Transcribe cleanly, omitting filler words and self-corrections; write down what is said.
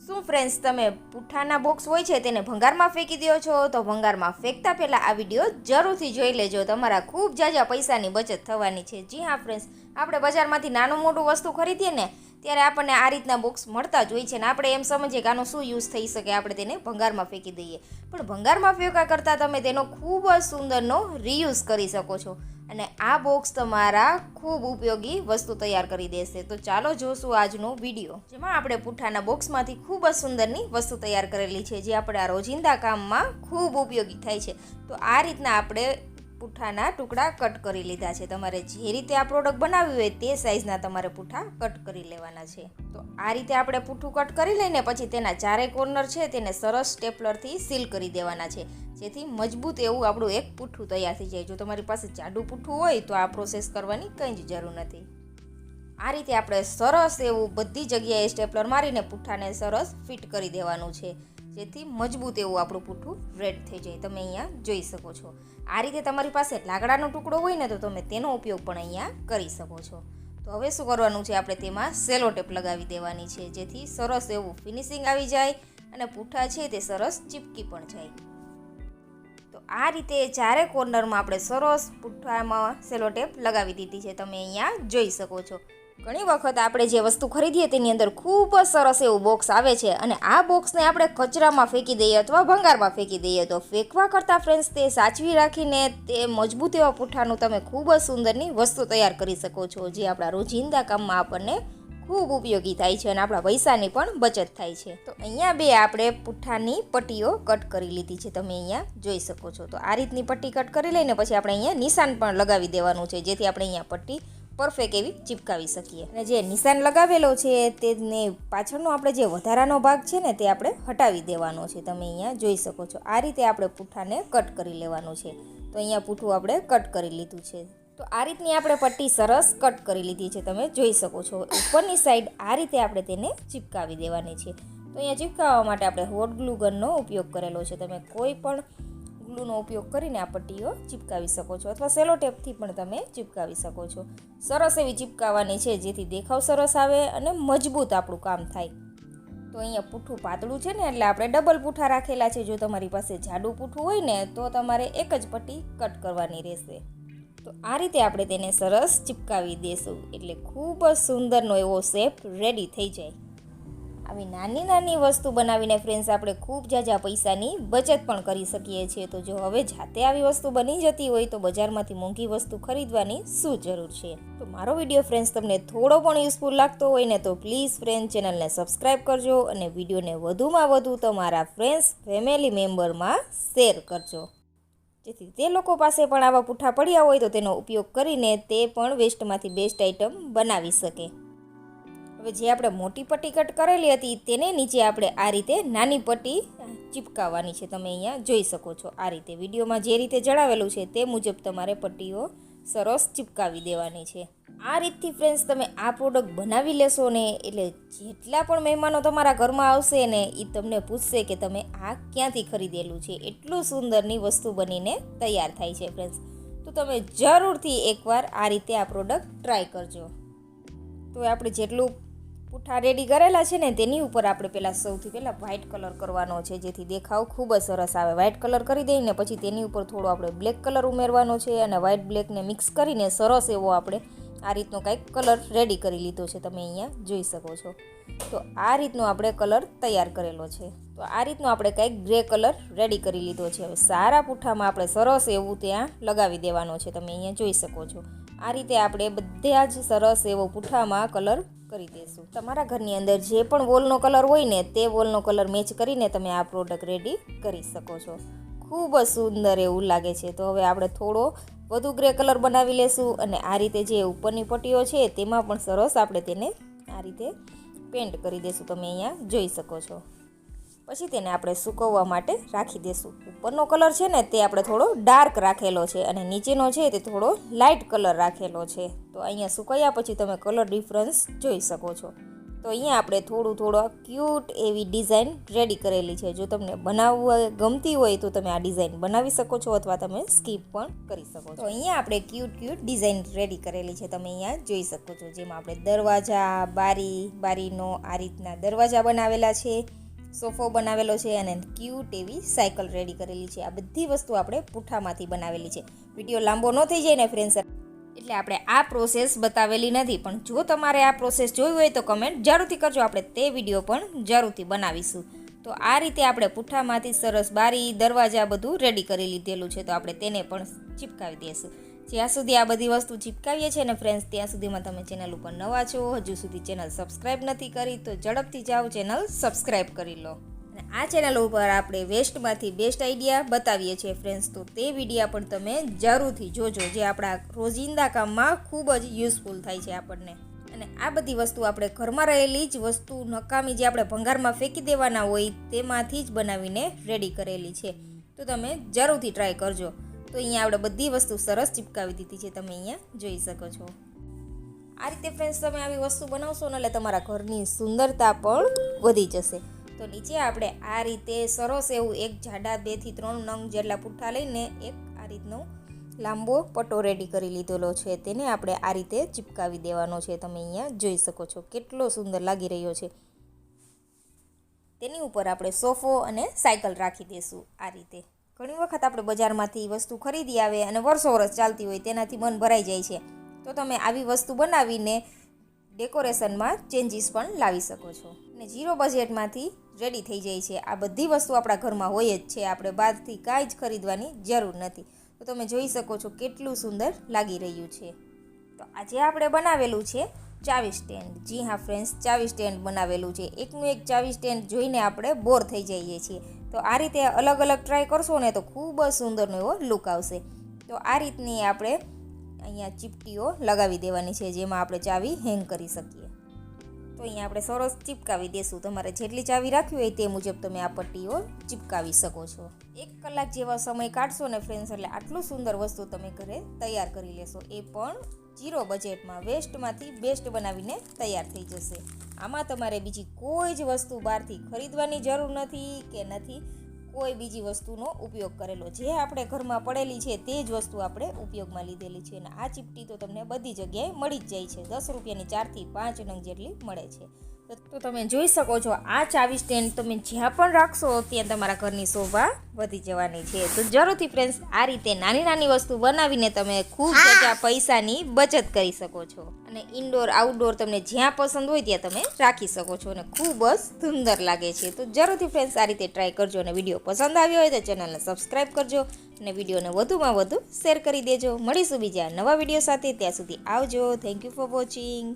શું ફ્રેન્ડ્સ, તમે પૂઠાના બોક્સ હોય છે તેને ભંગારમાં ફેંકી દો છો? તો ભંગારમાં ફેંકતા પહેલાં આ વિડીયો જરૂરથી જોઈ લેજો. તમારા ખૂબ જાજા પૈસાની બચત થવાની છે. જી હા ફ્રેન્ડ્સ, આપણે બજારમાંથી નાનું મોટું વસ્તુ ખરીદીએ ને ત્યારે આપણને આ રીતના બોક્સ મળતા જ હોય છે ને આપણે એમ સમજીએ કે આનો શું યુઝ થઈ શકે, આપણે તેને ભંગારમાં ફેંકી દઈએ. પણ ભંગારમાં ફેંકા કરતાં તમે તેનો ખૂબ જ સુંદરનો રીયુઝ કરી શકો છો અને આ બોક્સ તમારા ખૂબ ઉપયોગી વસ્તુ તૈયાર કરી દેશે. તો ચાલો જોશું આજનો વિડીયો, જેમાં આપણે પૂઠાના બોક્સમાંથી ખૂબ જ સુંદરની વસ્તુ તૈયાર કરેલી છે જે આપણા રોજિંદા કામમાં ખૂબ ઉપયોગી થાય છે. તો આ રીતના આપણે પૂઠાના ટુકડા કટ કરી લીધા છે. તમારે જે રીતે આ પ્રોડક્ટ બનાવવી હોય તે સાઇઝના તમારે પૂઠા કટ કરી લેવાના છે. તો આ રીતે આપણે પૂઠું કટ કરી લઈને પછી તેના ચારે કોર્નર છે તેને સરસ સ્ટેપલરથી સીલ કરી દેવાના છે, જેથી મજબૂત એવું આપણું એક પૂઠું તૈયાર થઈ જાય. જો તમારી પાસે જાડું પૂઠું હોય તો આ પ્રોસેસ કરવાની કંઈ જ જરૂર નથી. આ રીતે આપણે સરસ એવું બધી જગ્યાએ સ્ટેપલર મારીને પૂઠાને સરસ ફિટ કરી દેવાનું છે, જેથી મજબૂત એવું આપણું પૂઠું રેડ થઈ જાય. તમે અહીંયા જોઈ શકો છો. આ રીતે તમારી પાસે લાકડાનો ટુકડો હોય ને તો તમે તેનો ઉપયોગ પણ અહીંયા કરી શકો છો. તો હવે શું કરવાનું છે, આપણે તેમાં સેલો ટેપ લગાવી દેવાની છે, જેથી સરસ એવું ફિનિશિંગ આવી જાય અને પૂઠા છે તે સરસ ચીપકી પણ જાય. તો આ રીતે ચારે કોર્નરમાં આપણે સરસ પૂઠામાં સેલો ટેપ લગાવી દીધી છે. તમે અહીંયા જોઈ શકો છો. ઘણી વખત આપણે જે વસ્તુ ખરીદીએ તેની અંદર ખૂબ જ સરસ એવું બોક્સ આવે છે અને આ બોક્સને આપણે કચરામાં ફેંકી દઈએ અથવા ભંગારમાં ફેંકી દઈએ. તો ફેંકવા કરતાં ફ્રેન્ડ્સ તે સાચવી રાખીને તે મજબૂત એવા પૂઠાનું તમે ખૂબ જ સુંદરની વસ્તુ તૈયાર કરી શકો છો, જે આપણા રોજિંદા કામમાં આપણને ખૂબ ઉપયોગી થાય છે અને આપણા પૈસાની પણ બચત થાય છે. તો અહીંયા બે આપણે પૂઠાની પટ્ટીઓ કટ કરી લીધી છે. તમે અહીંયા જોઈ શકો છો. તો આ રીતની પટ્ટી કટ કરી લઈને પછી આપણે અહીંયા નિશાન પણ લગાવી દેવાનું છે, જેથી આપણે અહીંયા પટ્ટી પરફેક્ટ એવી ચીપકાવી શકીએ. અને જે નિશાન લગાવેલો છે તેને પાછળનો આપણે જે વધારાનો ભાગ છે ને તે આપણે હટાવી દેવાનો છે. તમે અહીંયા જોઈ શકો છો. આ રીતે આપણે પૂઠાને કટ કરી લેવાનું છે. તો અહીંયા પૂઠું આપણે કટ કરી લીધું છે. તો આ રીતની આપણે પટ્ટી સરસ કટ કરી લીધી છે. તમે જોઈ શકો છો. ઉપરની સાઈડ આ રીતે આપણે તેને ચીપકાવી દેવાની છે. તો અહીંયા ચીપકાવવા માટે આપણે હોટ ગ્લુ ગનનો ઉપયોગ કરેલો છે. તમે કોઈ પણ ગ્લુનો ઉપયોગ કરીને આ પટ્ટીઓ ચીપકાવી શકો છો અથવા સેલો ટેપથી પણ તમે ચીપકાવી શકો છો. સરસ એવી ચીપકાવવાની છે, જેથી દેખાવ સરસ આવે અને મજબૂત આપણું કામ થાય. તો અહીંયા પૂઠું પાતળું છે ને એટલે આપણે ડબલ પૂઠા રાખેલા છે. જો તમારી પાસે જાડું પૂઠું હોય ને તો તમારે એક જ પટ્ટી કટ કરવાની રહેશે. તો આ રીતે આપણે તેને સરસ ચીપકાવી દઈશું એટલે ખૂબ જ સુંદરનો એવો શેપ રેડી થઈ જાય. આવી નાની નાની વસ્તુ બનાવીને ફ્રેન્ડ્સ આપણે ખૂબ જાજા પૈસાની બચત પણ કરી શકીએ છીએ. તો જો હવે જાતે આવી વસ્તુ બની જતી હોય તો બજારમાંથી મોંઘી વસ્તુ ખરીદવાની શું જરૂર છે. તો મારો વિડીયો ફ્રેન્ડ્સ તમને થોડો પણ યુઝફુલ લાગતો હોય ને તો પ્લીઝ ફ્રેન્ડ ચેનલને સબસ્ક્રાઈબ કરજો અને વિડીયોને વધુમાં વધુ તમારા ફ્રેન્ડ્સ ફેમિલી મેમ્બરમાં શેર કરજો, જેથી તે લોકો પાસે પણ આવા પૂઠા પડ્યા હોય તો તેનો ઉપયોગ કરીને તે પણ વેસ્ટમાંથી બેસ્ટ આઇટમ બનાવી શકે. હવે જે આપણે મોટી પટ્ટી કટ કરેલી હતી તેને નીચે આપણે આ રીતે નાની પટ્ટી ચીપકાવવાની છે. તમે અહીંયા જોઈ શકો છો. આ રીતે વિડીયોમાં જે રીતે જણાવેલું છે તે મુજબ તમારે પટ્ટીઓ સરસ ચીપકાવી દેવાની છે. આ રીતથી ફ્રેન્ડ્સ તમે આ પ્રોડક્ટ બનાવી લેશો ને એટલે જેટલા પણ મહેમાનો તમારા ઘરમાં આવશે ને એ તમને પૂછશે કે તમે આ ક્યાંથી ખરીદેલું છે. એટલું સુંદરની વસ્તુ બનીને તૈયાર થાય છે ફ્રેન્ડ્સ. તો તમે જરૂરથી એકવાર આ રીતે આ પ્રોડક્ટ ટ્રાય કરજો. તો આપણે જેટલું પૂઠા રેડી કરેલા છે ને તેની ઉપર આપણે સૌથી પહેલાં વ્હાઇટ કલર કરવાનો છે, જેથી દેખાવ ખૂબ જ સરસ આવે. વ્હાઇટ કલર કરી દઈને પછી તેની ઉપર થોડો આપણે બ્લેક કલર ઉમેરવાનો છે અને વ્હાઇટ બ્લેકને મિક્સ કરીને સરસ એવો આપણે આ રીતનો કંઈક કલર રેડી કરી લીધો છે. તમે અહીંયા જોઈ શકો છો. તો આ રીતનો આપણે કલર તૈયાર કરેલો છે. તો આ રીતનો આપણે કંઈક ગ્રે કલર રેડી કરી લીધો છે. હવે સારા પૂઠામાં આપણે સરસ એવું ત્યાં લગાવી દેવાનો છે. તમે અહીંયા જોઈ શકો છો. આ રીતે આપણે બધા જ સરસ એવો પૂઠામાં કલર કરી દઈશું. તમારા ઘરની અંદર જે પણ વોલનો કલર હોય ને તે વોલનો કલર મેચ કરીને તમે આ પ્રોડક્ટ રેડી કરી શકો છો. ખૂબ જ સુંદર એવું લાગે છે. તો હવે આપણે થોડો વધુ ગ્રે કલર બનાવી લેશું અને આ રીતે જે ઉપરની પટ્ટીઓ છે તેમાં પણ સરસ આપણે તેને આ રીતે પેન્ટ કરી દઈશું. તમે અહીંયા જોઈ શકો છો. પછી તેને આપણે સૂકવવા માટે રાખી દઈશું. ઉપરનો કલર છે ને તે આપણે થોડો ડાર્ક રાખેલો છે અને નીચેનો છે તે થોડો લાઇટ કલર રાખેલો છે. તો અહીંયા સુકાયા પછી તમે કલર ડિફરન્સ જોઈ શકો છો. તો અહીંયા આપણે થોડો ક્યુટ એવી ડિઝાઇન રેડી કરેલી છે. જો તમને બનાવવા ગમતી હોય તો તમે આ ડિઝાઇન બનાવી શકો છો અથવા તમે સ્કીપ પણ કરી શકો છો. તો અહીંયા આપણે ક્યુટ ડિઝાઇન રેડી કરેલી છે, તમે અહીંયા જોઈ શકો છો. જેમાં આપણે દરવાજા, બારીનો આ રીતના દરવાજા બનાવેલા છે, સોફો બનાવેલો છે અને ક્યુટ એવી સાયકલ રેડી કરેલી છે. આ બધી વસ્તુ આપણે પૂઠામાંથી બનાવેલી છે. વિડીયો લાંબો ન થઈ જાય ને ફ્રેન્ડ્સ, એટલે આપણે આ પ્રોસેસ બતાવેલી નથી, પણ જો તમારે આ પ્રોસેસ જોઈ હોય તો કમેન્ટ જરૂરથી કરજો, આપણે તે વિડીયો પણ જરૂરથી બનાવીશું. તો આ રીતે આપણે પૂઠામાંથી સરસ બારી, દરવાજા બધું રેડી કરી લીધેલું છે. તો આપણે તેને પણ ચિપકાવી દઈશું. જ્યાં સુધી આ બધી વસ્તુ ચિપકાવીએ છીએ ને ફ્રેન્ડ્સ, ત્યાં સુધીમાં તમે ચેનલ ઉપર નવા છો, હજુ સુધી ચેનલ સબસ્ક્રાઈબ નથી કરી તો ઝડપથી જાઓ, ચેનલ સબસ્ક્રાઈબ કરી લો. અને આ ચેનલ ઉપર આપણે વેસ્ટમાંથી બેસ્ટ આઈડિયા બતાવીએ છીએ ફ્રેન્ડ્સ, તો તે વિડીયા પણ તમે જરૂરથી જોજો, જે આપણા રોજિંદા કામમાં ખૂબ જ યુઝફુલ થાય છે આપણને. અને આ બધી વસ્તુ આપણે ઘરમાં રહેલી જ વસ્તુ નકામી જે આપણે ભંગારમાં ફેંકી દેવાના હોય તેમાંથી જ બનાવીને રેડી કરેલી છે. તો તમે જરૂરથી ટ્રાય કરજો. તો અહીંયા આપણે બધી વસ્તુ સરસ ચિપકાવી દીધી છે, તમે અહીંયા જોઈ શકો છો. આ રીતે ફ્રેન્ડ્સ તમે આવી વસ્તુ બનાવશો ને એટલે તમારા ઘરની સુંદરતા પણ વધી જશે. તો નીચે આપણે આ રીતે સરસ એવું એક જાડા 2 થી 3 નંગ જેટલા પૂઠા લઈને એક આ રીતનો લાંબો પટ્ટો રેડી કરી લીધેલો છે, તેને આપણે આ રીતે ચિપકાવી દેવાનો છે. તમે અહીંયા જોઈ શકો છો કેટલો સુંદર લાગી રહ્યો છે. તેની ઉપર આપણે સોફો અને સાયકલ રાખી દઈશું. આ રીતે ઘણી વખત આપણે બજારમાંથી વસ્તુ ખરીદી આવે અને વર્ષો વર્ષ ચાલતી હોય, તેનાથી મન ભરાઈ જાય છે. તો તમે આવી વસ્તુ બનાવીને ડેકોરેશનમાં ચેન્જીસ પણ લાવી શકો છો અને 0 બજેટમાંથી રેડી થઈ જાય છે. આ બધી વસ્તુ આપણા ઘરમાં હોય જ છે, આપણે બહારથી કાંઈ જ ખરીદવાની જરૂર નથી. તો તમે જોઈ શકો છો કેટલું સુંદર લાગી રહ્યું છે. તો આજે આપણે બનાવેલું છે ચાવી સ્ટેન્ડ. જી હા ફ્રેન્ડ્સ, ચાવી સ્ટેન્ડ બનાવેલું છે. એકનું એક ચાવી સ્ટેન્ડ જોઈને આપણે બોર થઈ જઈએ છીએ. તો આ રીતે અલગ અલગ ટ્રાય કરશો ને તો ખૂબ જ સુંદરનો એવો લુક આવશે. તો આ રીતની આપણે અહીંયા ચીપટીઓ લગાવી દેવાની છે, જેમાં આપણે ચાવી હેંગ કરી શકીએ. તો અહીંયા આપણે સરસ ચિપકાવી દેશું. તમારે જેટલી ચાવી રાખવી હોય તે મુજબ તમે આ પટ્ટીઓ ચિપકાવી શકો છો. 1 કલાક જેવા સમય કાઢશો ને ફ્રેન્ડ્સ, એટલે આટલું સુંદર વસ્તુ તમે ઘરે તૈયાર કરી લેશો. એ પણ 0 બજેટમાં, વેસ્ટમાંથી બેસ્ટ બનાવીને તૈયાર થઈ જશે. આમાં તમારે બીજી કોઈ જ વસ્તુ બહારથી ખરીદવાની જરૂર નથી કે નથી કોઈ બીજી વસ્તુનો ઉપયોગ કરેલો. જે આપણે ઘરમાં પડેલી છે તે જ વસ્તુ આપણે ઉપયોગમાં લીધેલી છે. અને આ ચીપટી તો તમને બધી જગ્યાએ મળી જ જાય છે. 10 રૂપિયાની 4 થી 5 નંગ જેટલી મળે છે. તો તમે જોઈ શકો છો આ ચાવી સ્ટેન્ડ તમે જ્યાં પણ રાખશો ત્યાં તમારા ઘરની શોભા વધી જવાની છે. તો જરૂરથી ફ્રેન્ડ્સ આ રીતે નાની વસ્તુ બનાવીને તમે ખૂબ બધા પૈસાની બચત કરી શકો છો. અને ઇન્ડોર આઉટડોર તમને જ્યાં પસંદ હોય ત્યાં તમે રાખી શકો છો અને ખૂબ જ સુંદર લાગે છે. તો જરૂરથી ફ્રેન્ડ્સ આ રીતે ટ્રાય કરજો. અને વિડીયો પસંદ આવ્યો હોય તો ચેનલને સબસ્ક્રાઈબ કરજો અને વિડીયોને વધુમાં વધુ શેર કરી દેજો. મળીશું બીજા નવા વિડીયો સાથે. ત્યાં સુધી આવજો. Thank you for watching.